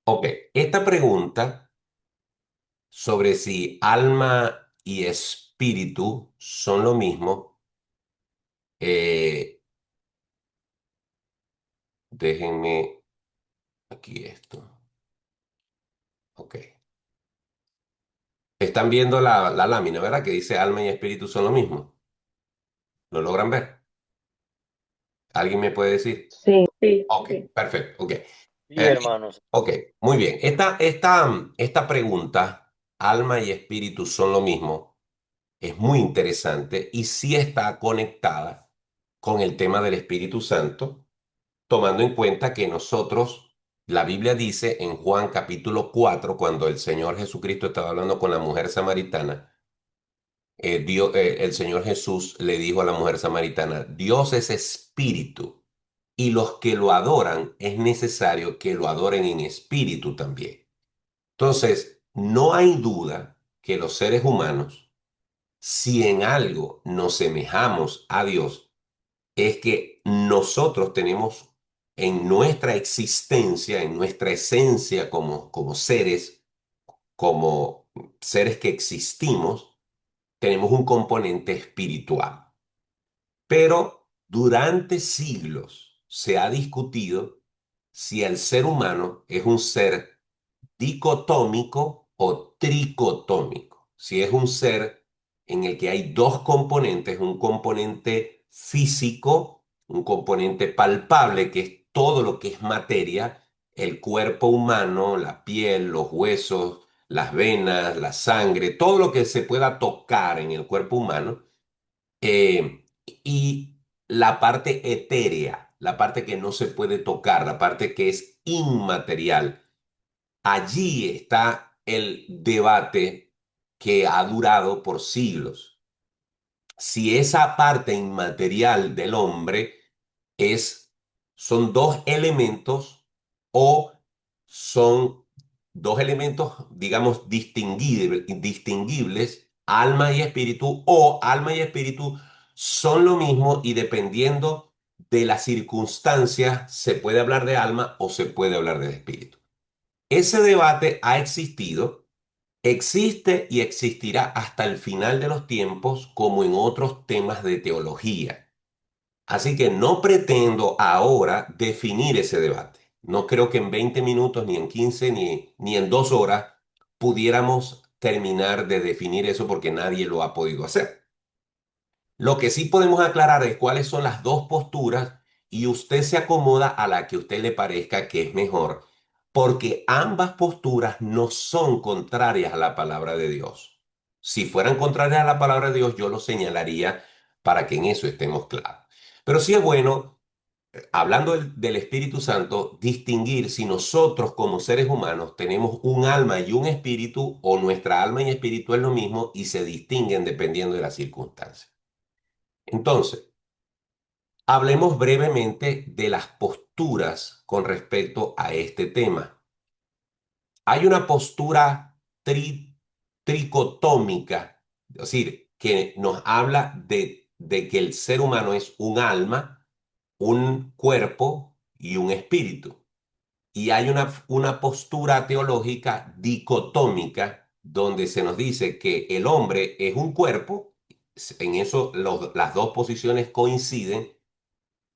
Ok, esta pregunta sobre si alma y espíritu son lo mismo, eh, déjenme aquí esto. Ok. Están viendo la lámina, ¿verdad? Que dice alma y espíritu son lo mismo. ¿Lo logran ver? ¿Alguien me puede decir? Sí, sí, Ok, sí. perfecto. Ok. Sí, Eh, hermanos. ok, muy bien. Esta pregunta, alma y espíritu son lo mismo, es muy interesante y sí está conectada con el tema del Espíritu Santo, tomando en cuenta que nosotros, la Biblia dice en Juan capítulo 4 cuando el Señor Jesucristo estaba hablando con la mujer samaritana, el Señor Jesús le dijo a la mujer samaritana, Dios es espíritu y los que lo adoran es necesario que lo adoren en espíritu también. Entonces, no hay duda que los seres humanos, si en algo nos semejamos a Dios, es que nosotros tenemos en nuestra existencia, en nuestra esencia como como seres que existimos, tenemos un componente espiritual. Pero durante siglos se ha discutido si el ser humano es un ser dicotómico o tricotómico. Si es un ser en el que hay dos componentes, un componente físico, un componente palpable, que es todo lo que es materia, el cuerpo humano, la piel, los huesos, las venas, la sangre, todo lo que se pueda tocar en el cuerpo humano, y la parte etérea, la parte que no se puede tocar, la parte que es inmaterial. Allí está el debate que ha durado por siglos. Si esa parte inmaterial del hombre es, son dos elementos o son dos elementos, digamos, distinguibles, alma y espíritu, o alma y espíritu son lo mismo y dependiendo de las circunstancias se puede hablar de alma o se puede hablar de espíritu. Ese debate ha existido, existe y existirá hasta el final de los tiempos como en otros temas de teología. Así que no pretendo ahora definir ese debate. No creo que en 20 minutos, ni en 15, ni en 2 horas pudiéramos terminar de definir eso porque nadie lo ha podido hacer. Lo que sí podemos aclarar es cuáles son las dos posturas y usted se acomoda a la que a usted le parezca que es mejor, porque ambas posturas no son contrarias a la palabra de Dios. Si fueran contrarias a la palabra de Dios, yo lo señalaría para que en eso estemos claros. Pero sí es bueno, hablando del Espíritu Santo, distinguir si nosotros como seres humanos tenemos un alma y un espíritu, o nuestra alma y espíritu es lo mismo y se distinguen dependiendo de las circunstancias. Entonces, hablemos brevemente de las posturas con respecto a este tema. Hay una postura tricotómica, es decir, que nos habla de que el ser humano es un alma, un cuerpo y un espíritu. Y hay una postura teológica dicotómica donde se nos dice que el hombre es un cuerpo, en eso las dos posiciones coinciden,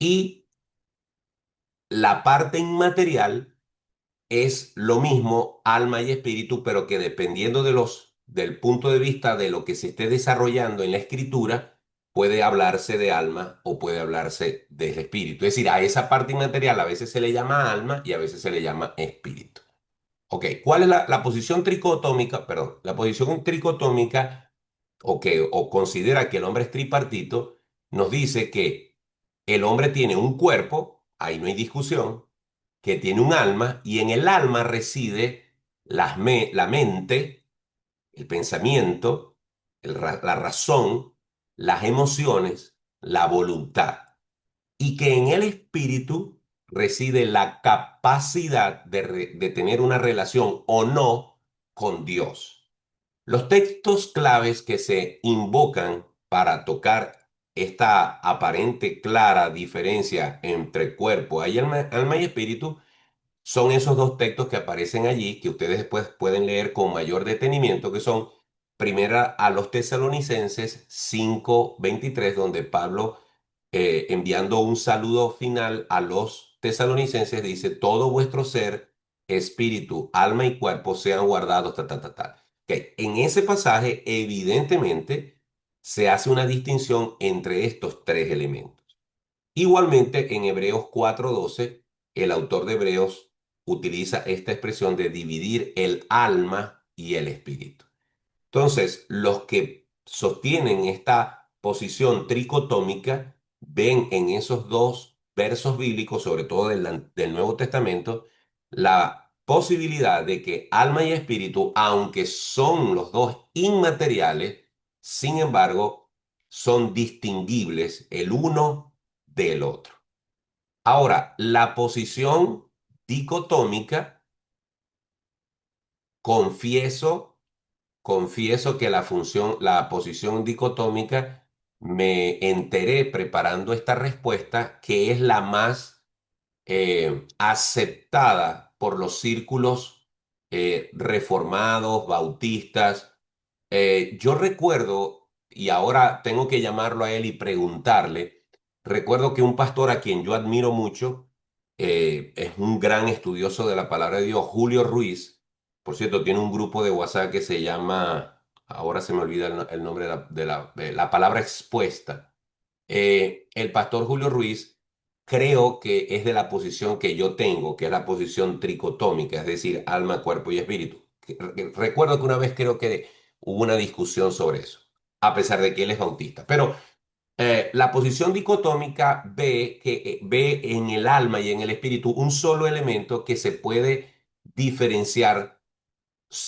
y la parte inmaterial es lo mismo, alma y espíritu, pero que dependiendo del punto de vista de lo que se esté desarrollando en la escritura, puede hablarse de alma o puede hablarse de espíritu. Es decir, a esa parte inmaterial a veces se le llama alma y a veces se le llama espíritu. Ok, ¿cuál es la posición tricotómica? Perdón, la posición tricotómica o considera que el hombre es tripartito, nos dice que el hombre tiene un cuerpo, ahí no hay discusión, que tiene un alma y en el alma reside la mente, el pensamiento, la razón, las emociones, la voluntad y que en el espíritu reside la capacidad de tener una relación o no con Dios. Los textos claves que se invocan para tocar esta aparente clara diferencia entre cuerpo y alma y espíritu son esos dos textos que aparecen allí, que ustedes después pueden leer con mayor detenimiento, que son primera a los Tesalonicenses 5:23, donde Pablo, enviando un saludo final a los tesalonicenses, dice, todo vuestro ser, espíritu, alma y cuerpo sean guardados, ta, ta, ta, ta. Ok, en ese pasaje, evidentemente, se hace una distinción entre estos tres elementos. Igualmente, en Hebreos 4:12, el autor de Hebreos utiliza esta expresión de dividir el alma y el espíritu. Entonces, los que sostienen esta posición tricotómica ven en esos dos versos bíblicos, sobre todo del Nuevo Testamento, la posibilidad de que alma y espíritu, aunque son los dos inmateriales, sin embargo, son distinguibles el uno del otro. Ahora, la posición dicotómica, confieso que la posición dicotómica, me enteré preparando esta respuesta, que es la más aceptada por los círculos reformados, bautistas. Yo recuerdo, y ahora tengo que llamarlo a él y preguntarle, recuerdo que un pastor a quien yo admiro mucho, es un gran estudioso de la palabra de Dios, Julio Ruiz. Por cierto, tiene un grupo de WhatsApp que se llama, ahora se me olvida el nombre de la palabra expuesta. El pastor Julio Ruiz creo que es de la posición que yo tengo, que es la posición tricotómica, es decir, alma, cuerpo y espíritu. Recuerdo que una vez creo que hubo una discusión sobre eso, a pesar de que él es bautista. Pero la posición dicotómica ve en el alma y en el espíritu un solo elemento que se puede diferenciar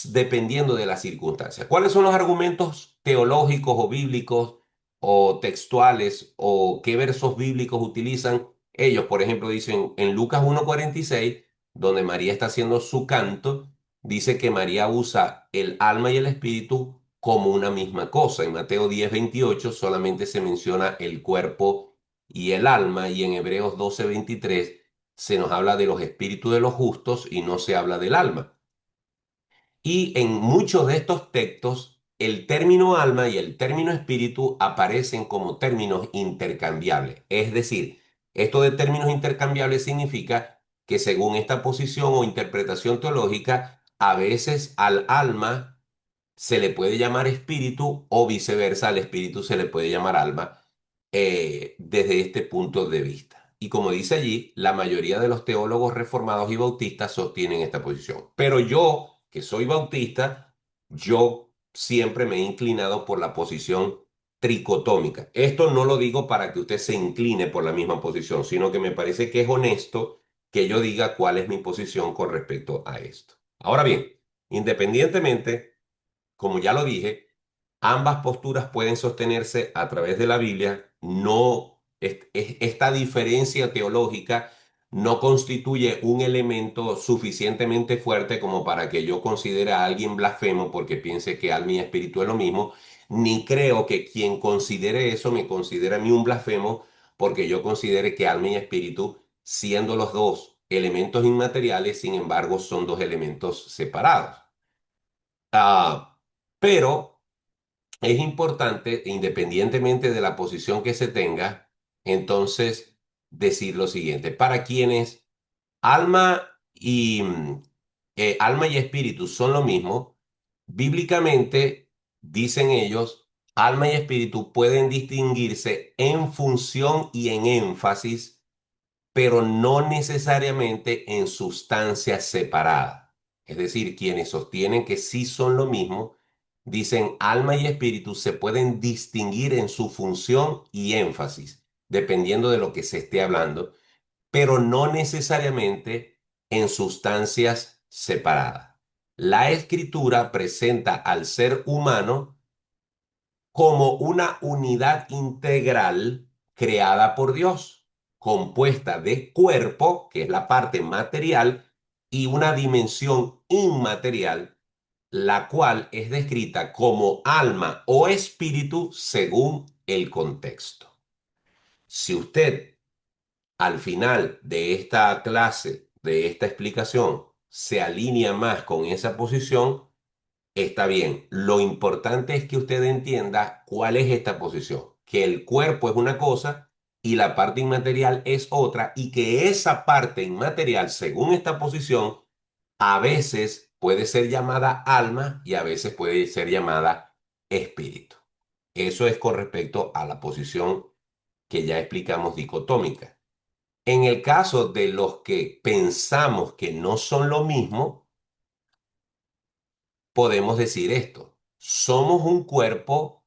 dependiendo de las circunstancias. ¿Cuáles son los argumentos teológicos o bíblicos o textuales o qué versos bíblicos utilizan? Ellos, por ejemplo, dicen en Lucas 1:46, donde María está haciendo su canto, dice que María usa el alma y el espíritu como una misma cosa. En Mateo 10:28 solamente se menciona el cuerpo y el alma, y en Hebreos 12:23 se nos habla de los espíritus de los justos y no se habla del alma. Y en muchos de estos textos, el término alma y el término espíritu aparecen como términos intercambiables. Es decir, esto de términos intercambiables significa que según esta posición o interpretación teológica, a veces al alma se le puede llamar espíritu o viceversa, al espíritu se le puede llamar alma, desde este punto de vista. Y como dice allí, la mayoría de los teólogos reformados y bautistas sostienen esta posición. Pero yo, que soy bautista, yo siempre me he inclinado por la posición tricotómica. Esto no lo digo para que usted se incline por la misma posición, sino que me parece que es honesto que yo diga cuál es mi posición con respecto a esto. Ahora bien, independientemente, como ya lo dije, ambas posturas pueden sostenerse a través de la Biblia. No, esta diferencia teológica no constituye un elemento suficientemente fuerte como para que yo considere a alguien blasfemo porque piense que alma y espíritu es lo mismo, ni creo que quien considere eso me considere a mí un blasfemo porque yo considere que alma y espíritu, siendo los dos elementos inmateriales, sin embargo, son dos elementos separados. Pero es importante, independientemente de la posición que se tenga, entonces decir lo siguiente: para quienes alma y, alma y espíritu son lo mismo, bíblicamente, dicen ellos, alma y espíritu pueden distinguirse en función y en énfasis, pero no necesariamente en sustancias separadas. Es decir, quienes sostienen que sí son lo mismo, dicen alma y espíritu se pueden distinguir en su función y énfasis, dependiendo de lo que se esté hablando, pero no necesariamente en sustancias separadas. La escritura presenta al ser humano como una unidad integral creada por Dios, compuesta de cuerpo, que es la parte material, y una dimensión inmaterial, la cual es descrita como alma o espíritu según el contexto. Si usted al final de esta clase de esta explicación se alinea más con esa posición, está bien. Lo importante es que usted entienda cuál es esta posición, que el cuerpo es una cosa y la parte inmaterial es otra, y que esa parte inmaterial, según esta posición, a veces puede ser llamada alma y a veces puede ser llamada espíritu. Eso es con respecto a la posición que ya explicamos dicotómica. En el caso de los que pensamos que no son lo mismo, podemos decir esto: somos un cuerpo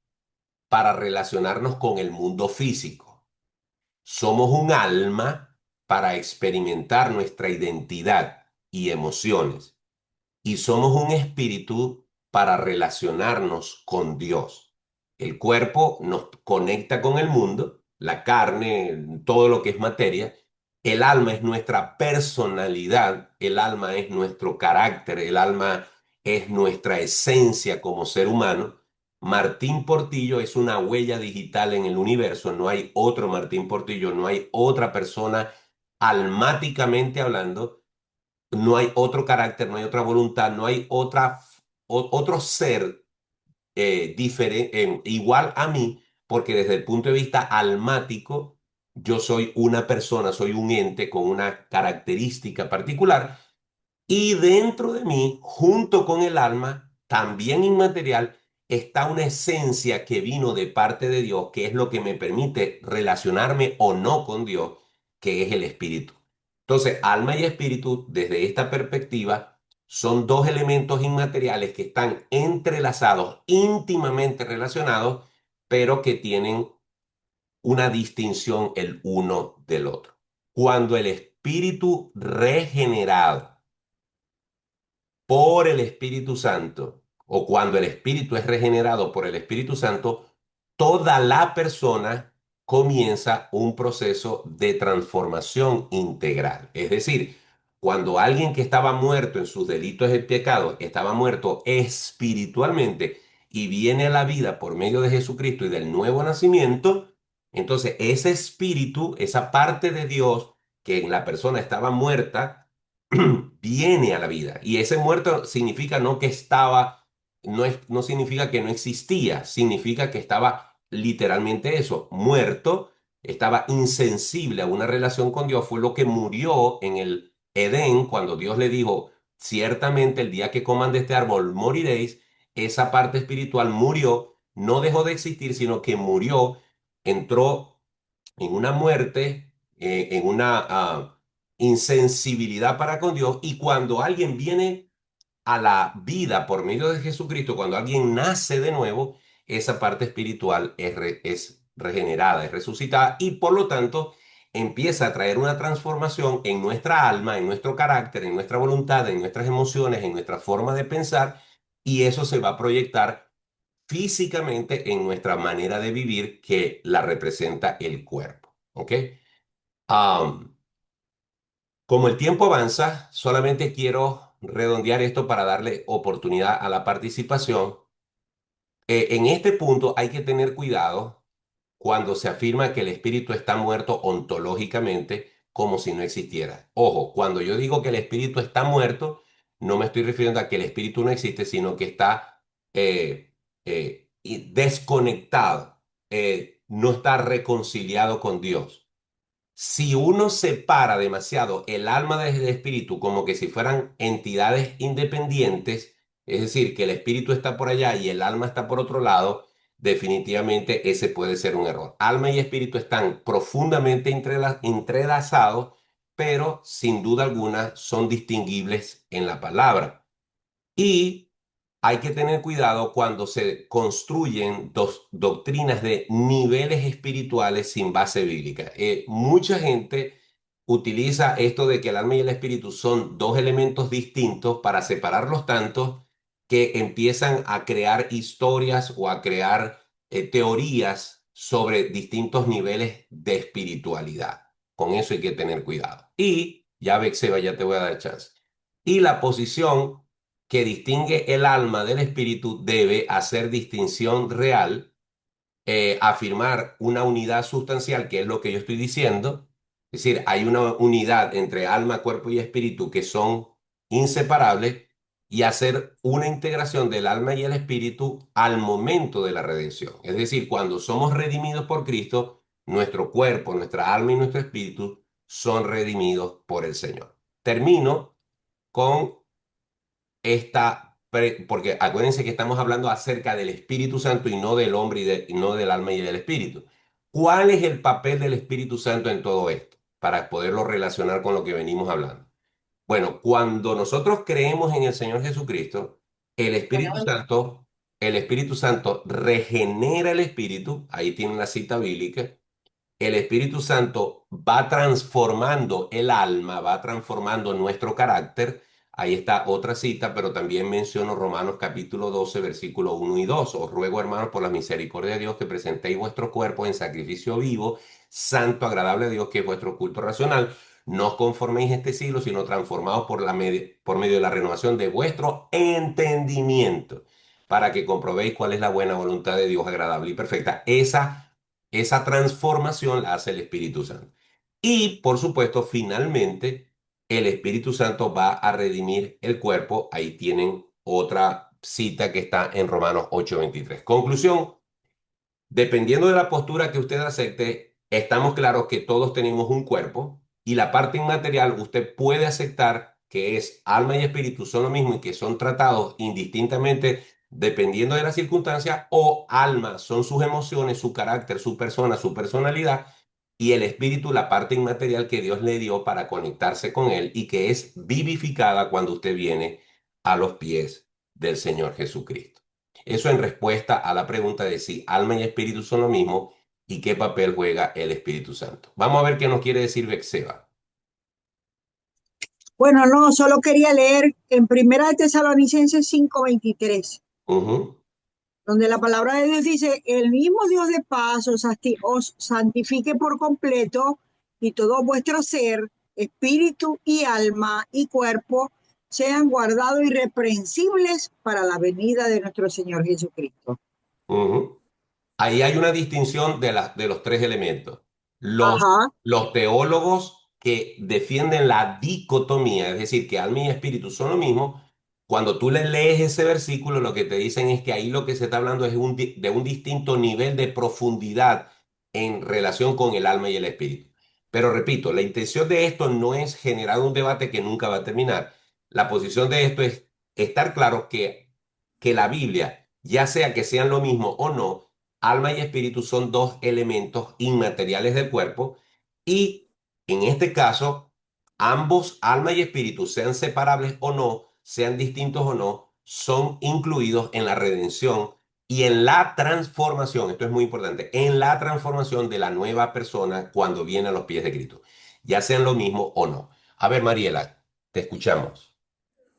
para relacionarnos con el mundo físico. Somos un alma para experimentar nuestra identidad y emociones. Y somos un espíritu para relacionarnos con Dios. El cuerpo nos conecta con el mundo, la carne, todo lo que es materia. El alma es nuestra personalidad, el alma es nuestro carácter, el alma es nuestra esencia como ser humano. Martín Portillo es una huella digital en el universo, no hay otro Martín Portillo, no hay otra persona almáticamente hablando, no hay otro carácter, no hay otra voluntad, no hay otro ser igual a mí, porque desde el punto de vista almático, yo soy una persona, soy un ente con una característica particular, y dentro de mí, junto con el alma, también inmaterial, está una esencia que vino de parte de Dios, que es lo que me permite relacionarme o no con Dios, que es el espíritu. Entonces, alma y espíritu, desde esta perspectiva, son dos elementos inmateriales que están entrelazados, íntimamente relacionados, pero que tienen una distinción el uno del otro. Cuando el espíritu regenerado por el Espíritu Santo, o cuando el Espíritu es regenerado por el Espíritu Santo, toda la persona comienza un proceso de transformación integral. Es decir, cuando alguien que estaba muerto en sus delitos y pecados, estaba muerto espiritualmente y viene a la vida por medio de Jesucristo y del nuevo nacimiento, entonces ese espíritu, esa parte de Dios que en la persona estaba muerta, viene a la vida. Y ese muerto significa no que estaba, no significa que no existía, significa que estaba literalmente eso, muerto, estaba insensible a una relación con Dios. Fue lo que murió en el Edén cuando Dios le dijo: ciertamente el día que coman de este árbol moriréis. Esa parte espiritual murió, no dejó de existir, sino que murió, entró en una muerte, en una insensibilidad para con Dios. Y cuando alguien viene a la vida por medio de Jesucristo, cuando alguien nace de nuevo, esa parte espiritual es regenerada, es resucitada, y por lo tanto empieza a traer una transformación en nuestra alma, en nuestro carácter, en nuestra voluntad, en nuestras emociones, en nuestra forma de pensar, y eso se va a proyectar físicamente en nuestra manera de vivir, que la representa el cuerpo. ¿Ok? Am, como el tiempo avanza, solamente quiero redondear esto para darle oportunidad a la participación. En este punto hay que tener cuidado cuando se afirma que el espíritu está muerto ontológicamente, como si no existiera. Ojo, cuando yo digo que el espíritu está muerto, no me estoy refiriendo a que el espíritu no existe, sino que está desconectado, no está reconciliado con Dios. Si uno separa demasiado el alma del espíritu como que si fueran entidades independientes, es decir, que el espíritu está por allá y el alma está por otro lado, definitivamente ese puede ser un error. Alma y espíritu están profundamente entrelazados, pero sin duda alguna son distinguibles en la palabra. Y hay que tener cuidado cuando se construyen dos doctrinas de niveles espirituales sin base bíblica. Mucha gente utiliza esto de que el alma y el espíritu son dos elementos distintos para separarlos tanto que empiezan a crear historias o a crear teorías sobre distintos niveles de espiritualidad. Con eso hay que tener cuidado. Y ya, Bexeba, ya te voy a dar chance. Y la posición que distingue el alma del espíritu debe hacer distinción real, afirmar una unidad sustancial, que es lo que yo estoy diciendo, Es decir, hay una unidad entre alma, cuerpo y espíritu que son inseparables y hacer una integración del alma y el espíritu al momento de la redención. Es decir, cuando somos redimidos por Cristo, nuestro cuerpo, nuestra alma y nuestro espíritu son redimidos por el Señor. Termino con porque acuérdense que estamos hablando acerca del Espíritu Santo y no del hombre y no del alma y del espíritu. ¿Cuál es el papel del Espíritu Santo en todo esto? Para poderlo relacionar con lo que venimos hablando. Bueno, cuando nosotros creemos en el Señor Jesucristo, el Espíritu Santo, el Espíritu Santo regenera el espíritu, ahí tiene una cita bíblica, el Espíritu Santo va transformando el alma, va transformando nuestro carácter. Ahí está otra cita, pero también menciono Romanos capítulo 12, versículo 1 y 2. Os ruego, hermanos, por la misericordia de Dios, que presentéis vuestro cuerpo en sacrificio vivo, santo, agradable a Dios, que es vuestro culto racional. No os conforméis a este siglo, sino transformados por medio de la renovación de vuestro entendimiento, para que comprobéis cuál es la buena voluntad de Dios, agradable y perfecta. Esa transformación la hace el Espíritu Santo. Y, por supuesto, finalmente, el Espíritu Santo va a redimir el cuerpo. Ahí tienen otra cita que está en Romanos 8:23. Conclusión, dependiendo de la postura que usted acepte, estamos claros que todos tenemos un cuerpo y la parte inmaterial usted puede aceptar que es alma y espíritu son lo mismo y que son tratados indistintamente dependiendo de la circunstancia, o alma son sus emociones, su carácter, su persona, su personalidad, y el espíritu la parte inmaterial que Dios le dio para conectarse con él y que es vivificada cuando usted viene a los pies del Señor Jesucristo. Eso en respuesta a la pregunta de si alma y espíritu son lo mismo y qué papel juega el Espíritu Santo. Vamos a ver qué nos quiere decir Bexeba. Bueno, no, solo quería leer en Primera de Tesalonicenses 5:23, Ujú, donde la palabra de Dios dice, el mismo Dios de paz os santifique por completo y todo vuestro ser, espíritu y alma y cuerpo sean guardados irreprensibles para la venida de nuestro Señor Jesucristo. ujú. Ahí hay una distinción de los tres elementos. Ajá, Los teólogos que defienden la dicotomía, es decir, que alma y espíritu son lo mismo, cuando tú le lees ese versículo, lo que te dicen es que ahí lo que se está hablando es de un distinto nivel de profundidad en relación con el alma y el espíritu. Pero repito, la intención de esto no es generar un debate que nunca va a terminar. La posición de esto es estar claro que la Biblia, ya sea que sean lo mismo o no, alma y espíritu son dos elementos inmateriales del cuerpo y en este caso, ambos, alma y espíritu, sean separables o no, sean distintos o no, son incluidos en la redención y en la transformación, esto es muy importante, en la transformación de la nueva persona cuando viene a los pies de Cristo, ya sean lo mismo o no. A ver, Mariela, te escuchamos.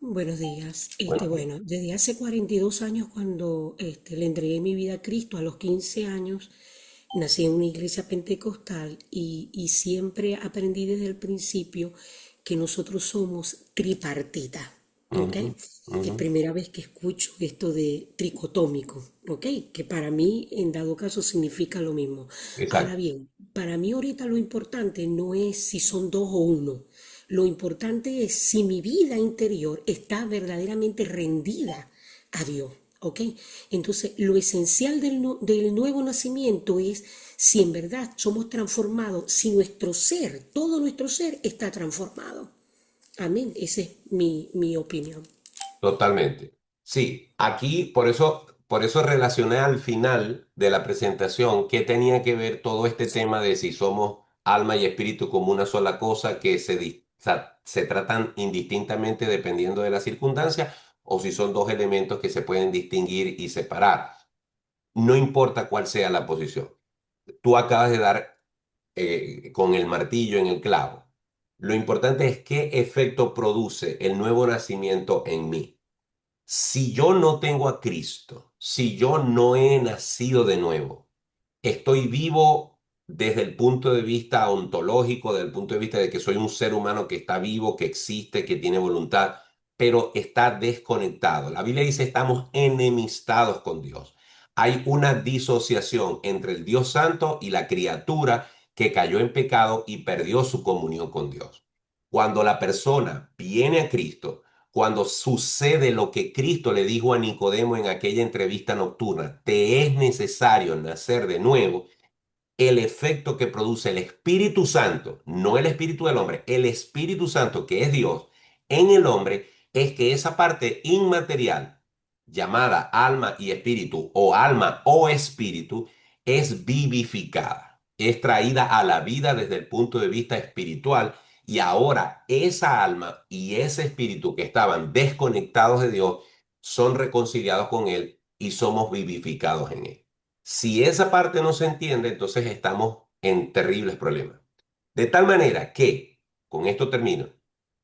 Buenos días. Bueno, Bueno, desde hace 42 años cuando le entregué mi vida a Cristo, a los 15 años, nací en una iglesia pentecostal y siempre aprendí desde el principio que nosotros somos tripartita, ¿ok? ujú, Es ujú, primera vez que escucho esto de tricotómico, ¿ok? Que para mí, en dado caso, significa lo mismo. Ahora exacto, bien, para mí ahorita lo importante no es si son dos o uno. Lo importante es si mi vida interior está verdaderamente rendida a Dios. ¿Ok? Entonces, lo esencial del nuevo nacimiento es si en verdad somos transformados, si nuestro ser, todo nuestro ser está transformado. Amén. Esa es mi opinión. totalmente. Sí, aquí por eso relacioné al final de la presentación que tenía que ver todo este tema de si somos alma y espíritu como una sola cosa que se tratan indistintamente dependiendo de la circunstancia o si son dos elementos que se pueden distinguir y separar. No importa cuál sea la posición. Tú acabas de dar con el martillo en el clavo. Lo importante es qué efecto produce el nuevo nacimiento en mí. Si yo no tengo a Cristo, si yo no he nacido de nuevo, estoy vivo desde el punto de vista ontológico, desde el punto de vista de que soy un ser humano que está vivo, que existe, que tiene voluntad, pero está desconectado. La Biblia dice estamos enemistados con Dios. Hay una disociación entre el Dios Santo y la criatura que cayó en pecado y perdió su comunión con Dios. Cuando la persona viene a Cristo, cuando sucede lo que Cristo le dijo a Nicodemo en aquella entrevista nocturna, te es necesario nacer de nuevo, el efecto que produce el Espíritu Santo, no el Espíritu del hombre, el Espíritu Santo que es Dios en el hombre, es que esa parte inmaterial llamada alma y espíritu o alma o espíritu es vivificada, es traída a la vida desde el punto de vista espiritual y ahora esa alma y ese espíritu que estaban desconectados de Dios son reconciliados con Él y somos vivificados en Él. Si esa parte no se entiende, entonces estamos en terribles problemas. De tal manera que, con esto termino,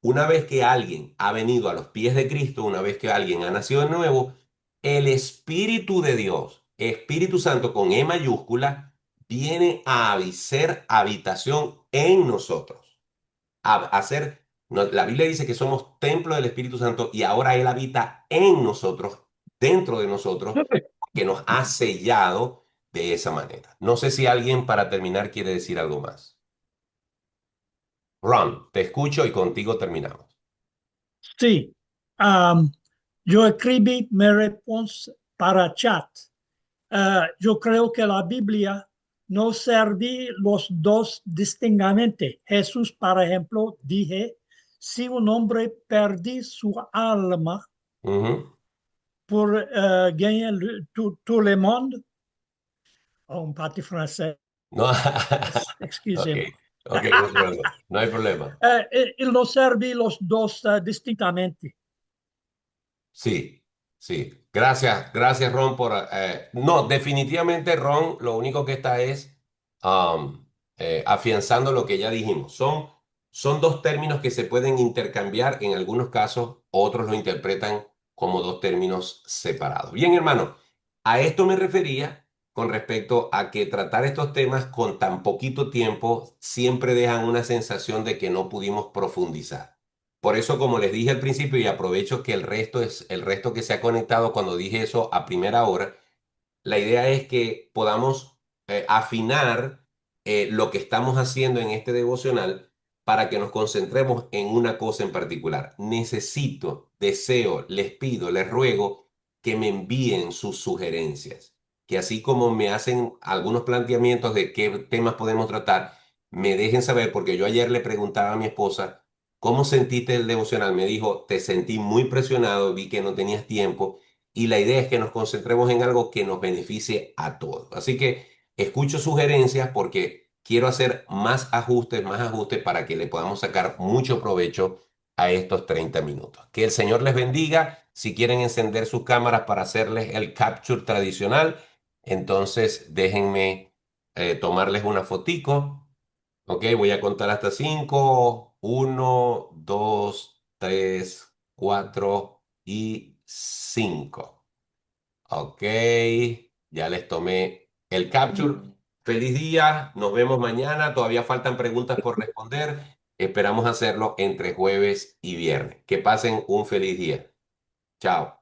una vez que alguien ha venido a los pies de Cristo, una vez que alguien ha nacido de nuevo, el Espíritu de Dios, Espíritu Santo con E mayúscula, viene a hacer habitación en nosotros. La Biblia dice que somos templo del Espíritu Santo y ahora Él habita en nosotros, dentro de nosotros, que nos ha sellado de esa manera. No sé si alguien para terminar quiere decir algo más. Ron, te escucho y contigo terminamos. Sí, am, yo escribí mi respuesta para chat. Yo creo que la Biblia no serví los dos distintamente. Jesús, por ejemplo, dije, si un hombre perdí su alma Ujú. pour gagner tout le monde, oh, un parti français, No, ok, excusez-moi. ok, no hay problema. No hay problema. Y lo serví los dos distintamente. Sí, sí. Gracias, gracias Ron por... no, definitivamente Ron lo único que está es um, afianzando lo que ya dijimos. Son dos términos que se pueden intercambiar en algunos casos, otros lo interpretan como dos términos separados. Bien, hermano, a esto me refería con respecto a que tratar estos temas con tan poquito tiempo siempre dejan una sensación de que no pudimos profundizar. Por eso, como les dije al principio, y aprovecho que el resto es el resto que se ha conectado cuando dije eso a primera hora, la idea es que podamos afinar lo que estamos haciendo en este devocional para que nos concentremos en una cosa en particular. Necesito, deseo, les pido, les ruego que me envíen sus sugerencias, que así como me hacen algunos planteamientos de qué temas podemos tratar, me dejen saber, porque yo ayer le preguntaba a mi esposa, ¿cómo sentiste el devocional? Me dijo, te sentí muy presionado, vi que no tenías tiempo y la idea es que nos concentremos en algo que nos beneficie a todos. Así que escucho sugerencias porque quiero hacer más ajustes para que le podamos sacar mucho provecho a estos 30 minutos. Que el Señor les bendiga. Si quieren encender sus cámaras para hacerles el capture tradicional, entonces déjenme tomarles una fotico. Ok, voy a contar hasta 5. 1, 2, 3, 4 y 5. Ok, ya les tomé el capture. Feliz día, nos vemos mañana. Todavía faltan preguntas por responder. Esperamos hacerlo entre jueves y viernes. Que pasen un feliz día. Chao.